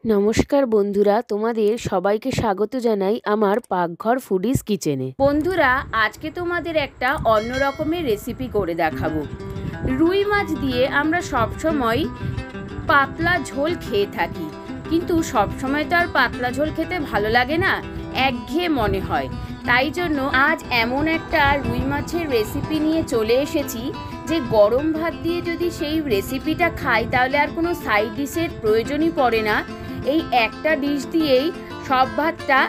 নমস্কার বন্ধুরা, তোমাদের সবাইকে স্বাগত জানাই আমার পাকঘর ফুডিজ কিচেনে। বন্ধুরা, আজকে তোমাদের একটা অন্য রকমের রেসিপি করে দেখাবো। রুই মাছ দিয়ে আমরা সবসময় পাতলা ঝোল খেয়ে থাকি, কিন্তু সবসময় তো আর পাতলা ঝোল খেতে ভালো লাগে না, একঘেয়ে মনে হয়। তাই জন্য আজ এমন একটা রুই মাছের রেসিপি নিয়ে চলে এসেছি যে গরম ভাত দিয়ে যদি সেই রেসিপিটা খাই তাহলে আর কোনো সাইড ডিশের প্রয়োজনই পড়ে না। এই একটা ডিশ দিয়েই সব ভাতটা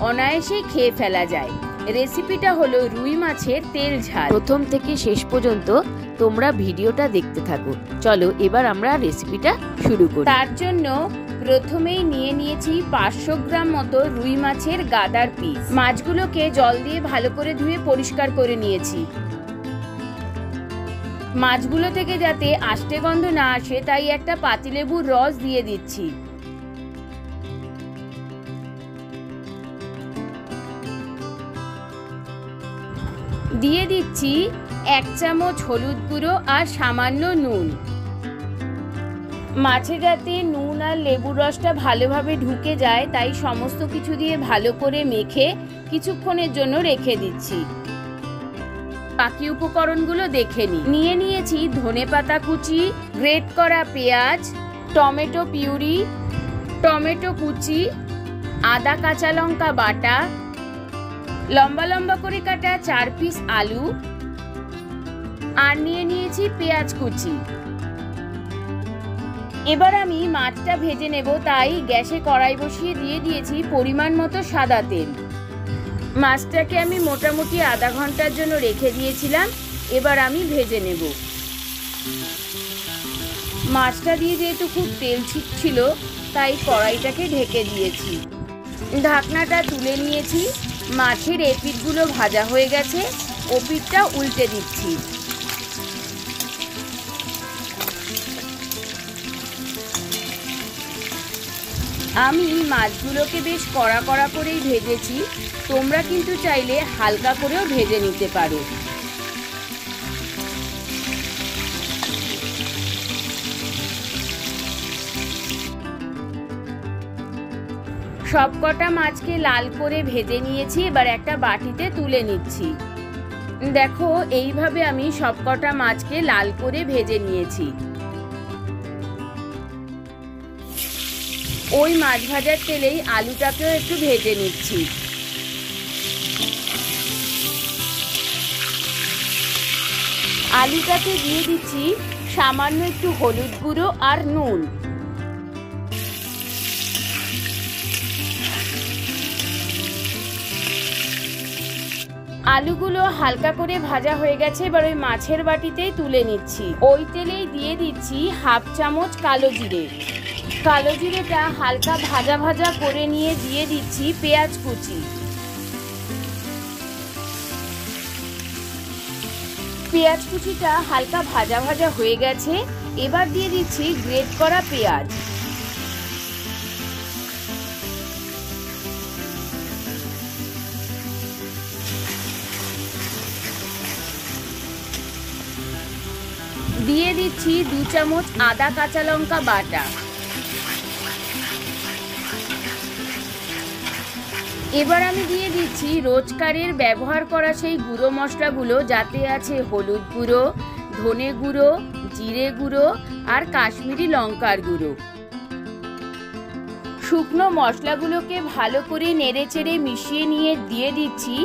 অনায়াসেই খেয়ে ফেলা যায়। রেসিপিটা হলো রুই মাছের তেল ঝাল। প্রথম থেকে শেষ পর্যন্ত তোমরা ভিডিওটা দেখতে থাকো। চলো এবার আমরা রেসিপিটা শুরু করি। তার জন্য প্রথমেই নিয়ে নিয়েছি 500 গ্রাম মতো রুই মাছের গাদার পিস। মাছগুলোকে জল দিয়ে ভালো করে ধুয়ে পরিষ্কার করে নিয়েছি। মাছগুলো থেকে যাতে আষ্টে গন্ধ না আসে তাই একটা পাতিলেবুর রস দিয়ে দিচ্ছি। দিয়ে দিচ্ছি 1 চামচ হলুদ গুঁড়ো আর সামান্য নুন। মাছে যাতে নুন আর লেবুর রসটা ভালোভাবে ঢুকে যায় তাই সমস্ত কিছু দিয়ে ভালো করে মেখে কিছুক্ষণের জন্য রেখে দিচ্ছি। বাকি উপকরণগুলো দেখে নিয়ে নিয়েছি ধনেপাতা কুচি, গ্রেট করা পেঁয়াজ, টমেটো পিউরি, টমেটো কুচি, আদা কাঁচা লঙ্কা বাটা, লম্বা লম্বা করে কাটা 4 পিস আলু, আর নিয়ে নিয়েছি পেঁয়াজ কুচি। এবার আমি মাছটা ভেজে নেব, তাই গ্যাসে কড়াই বসিয়ে দিয়ে দিয়েছি পরিমাণ মতো সাদা তেল। মাছটাকে আমি মোটামুটি আধা ঘন্টার জন্য রেখে দিয়েছিলাম, এবার আমি ভেজে নেব। মাছটা দিয়ে যেহেতু খুব তেল ছিটছিল তাই কড়াইটাকে ঢেকে দিয়েছি। ঢাকনাটা তুলে নিয়েছি। মাছের এপিঠগুলো ভাজা হয়ে গেছে, ওপিঠটা উল্টে দিচ্ছি। আমি মাছগুলোকে বেশ কড়া কড়া করেই ভেজেছি, তোমরা কিন্তু চাইলে হালকা করেও ভেজে নিতে পারো। সবকটা মাছকে লাল করে ভেজে নিয়েছি, এবার একটা বাটিতে তুলে নিচ্ছি। দেখো এইভাবে আমি সবকটা মাছকে লাল করে ভেজে নিয়েছি। ওই মাছ ভাজার তেলেই আলুটাকেও একটু ভেজে নিচ্ছি। আলুটাকে দিয়ে দিচ্ছি সামান্য একটু হলুদ গুঁড়ো আর নুন। আলুগুলো হালকা করে ভাজা হয়ে গেছে, এবার ওই মাছের বাটিতেই তুলে নিচ্ছি। ওই তেলেই দিয়ে দিচ্ছি 1/2 চামচ কালো জিরে। কালো জিরেটা হালকা ভাজা ভাজা করে নিয়ে দিয়ে দিচ্ছি পেঁয়াজ কুচি। পেঁয়াজ কুচিটা হালকা ভাজা ভাজা হয়ে গেছে, এবার দিয়ে দিচ্ছি গ্রেট করা পেঁয়াজ। দিয়ে দিচ্ছি 2 চামচ আদা কাঁচা লঙ্কা বাটা। এবার আমি দিয়ে দিচ্ছি রোজকারের ব্যবহার করা সেই গুঁড়ো মশলাগুলো, যাতে আছে হলুদ গুঁড়ো, ধনে গুঁড়ো, জিরে গুঁড়ো আর কাশ্মীরি লঙ্কার গুঁড়ো। শুকনো মশলাগুলোকে ভালো করে নেড়েচেড়ে মিশিয়ে নিয়ে দিয়ে দিচ্ছি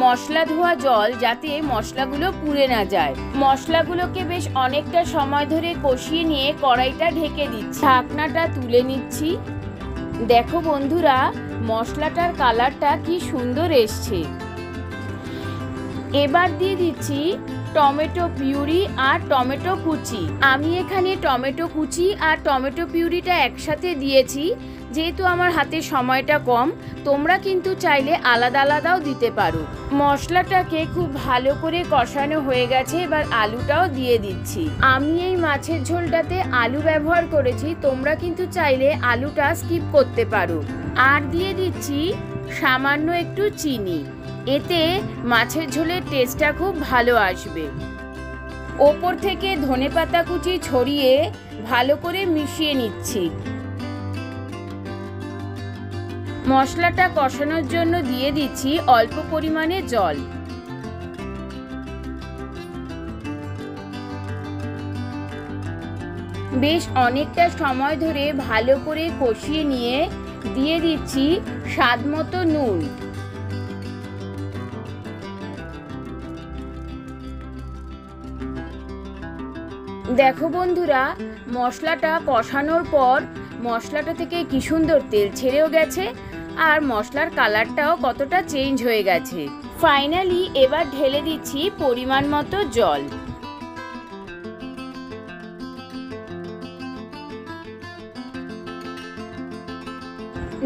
মশলা ধোয়া জল, যাতে মশলাগুলো পুড়ে না যায়। মশলাগুলোকে বেশ অনেকটা সময় ধরে কষিয়ে নিয়ে কড়াইটা ঢেকে দিচ্ছি। ঢাকনাটা তুলে নিচ্ছি। দেখো বন্ধুরা, মশলাটার কালারটা কি সুন্দর এসছে। এবার দিয়ে দিচ্ছি টমেটো পিউরি আর টমেটো কুচি। আমি এখানে টমেটো কুচি আর টমেটো পিউরিটা একসাথে দিয়েছি, যেহেতু আমার হাতে সময়টা কম। তোমরা কিন্তু চাইলে আলাদা আলাদাও দিতে পারো। মশলাটাকে খুব ভালো করে কষানো হয়ে গেছে, এবার আলুটাও দিয়ে দিচ্ছি। আমি এই মাছের ঝোলটাতে আলু ব্যবহার করেছি, তোমরা কিন্তু চাইলে আলুটা স্কিপ করতে পারো। আর দিয়ে দিচ্ছি সামান্য একটু চিনি, এতে মাছের ঝোলের টেস্টটা খুব ভালো আসবে। ওপর থেকে ধনেপাতা কুচি ছড়িয়ে ভালো করে মিশিয়ে নিচ্ছি। মশলাটা কষানোর জন্য দিয়ে দিচ্ছি অল্প পরিমাণে জল। বেশ অনেকটা সময় ধরে ভালো করে কষিয়ে নিয়ে দিয়ে দিচ্ছি স্বাদ মতো নুন। দেখো বন্ধুরা, মশলাটা কষানোর পর মশলাটা থেকে কি সুন্দর তেল ছেড়েও গেছে আর মশলার কালারটাও কতটা চেঞ্জ হয়ে গেছে। ফাইনালি এবার ঢেলে দিচ্ছি পরিমাণ মতো জল।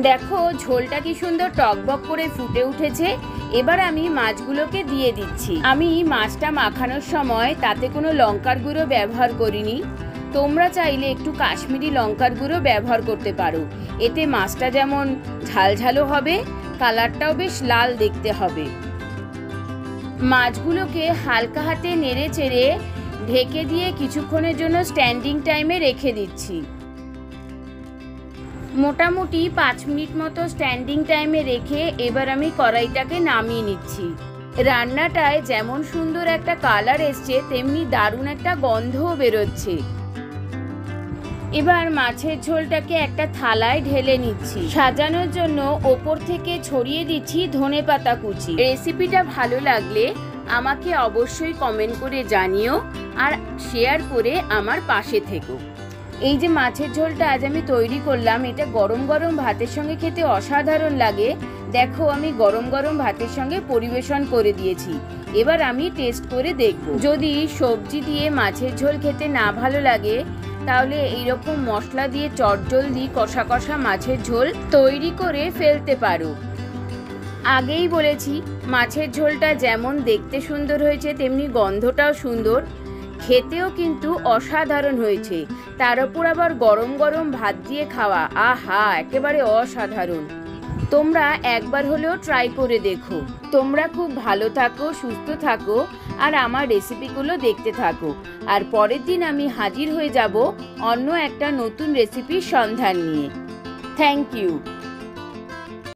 দেখো ঝোলটা কি সুন্দর টকবক করে ফুটে উঠেছে। এবার আমি মাছগুলোকে দিয়ে দিচ্ছি। আমি মাছটা মাখানোর সময় তাতে কোনো লঙ্কার গুঁড়ো ব্যবহার করিনি। তোমরা চাইলে একটু কাশ্মীরি লঙ্কার গুঁড়ো ব্যবহার করতে পারো। এতে মাছটা যেমন ঝালঝালও হবে, কালারটাও বেশ লাল দেখতে হবে। মাছগুলোকে হালকা হাতে নেড়ে চেড়ে ঢেকে দিয়ে কিছুক্ষণের জন্য স্ট্যান্ডিং টাইমে রেখে দিচ্ছি। মোটামুটি 5 মিনিট মতো স্ট্যান্ডিং টাইমে রেখে এবার আমি কড়াইটাকে নামিয়ে নিচ্ছি। রান্নাটায় যেমন সুন্দর একটা কালার এসছে, তেমনি দারুণ একটা গন্ধও বেরোচ্ছে। এবার মাছের ঝোলটাকে একটা থালায় ঢেলে নিচ্ছি। সাজানোর জন্য ওপর থেকে ছড়িয়ে দিচ্ছি ধনেপাতা কুচি। রেসিপিটা ভালো লাগলে আমাকে অবশ্যই কমেন্ট করে জানিও আর শেয়ার করে আমার পাশে থেকো। এই যে মাছের ঝোলটা আজ আমি তৈরি করলাম, এটা গরম গরম ভাতের সঙ্গে খেতে অসাধারণ লাগে। দেখো আমি গরম গরম ভাতের সঙ্গে পরিবেশন করে দিয়েছি। এবার আমি টেস্ট করে দেখব। যদি সবজি দিয়ে মাছের ঝোল খেতে না ভালো লাগে, তাহলে এইরকম মশলা দিয়ে চটজলদি কষা কষা মাছের ঝোল তৈরি করে ফেলতে পারো। আগেই বলেছি, মাছের ঝোলটা যেমন দেখতে সুন্দর হয়েছে, তেমনি গন্ধটাও সুন্দর, খেতেও কিন্তু অসাধারণ হয়েছে। তার উপর আবার গরম গরম ভাত দিয়ে খাওয়া, আহা, একেবারে অসাধারণ। তোমরা একবার হলেও ট্রাই করে দেখো। তোমরা খুব ভালো থাকো, সুস্থ থাকো আর আমার রেসিপিগুলো দেখতে থাকো। আর পরের দিন আমি হাজির হয়ে যাব অন্য একটা নতুন রেসিপির সন্ধান নিয়ে। Thank you.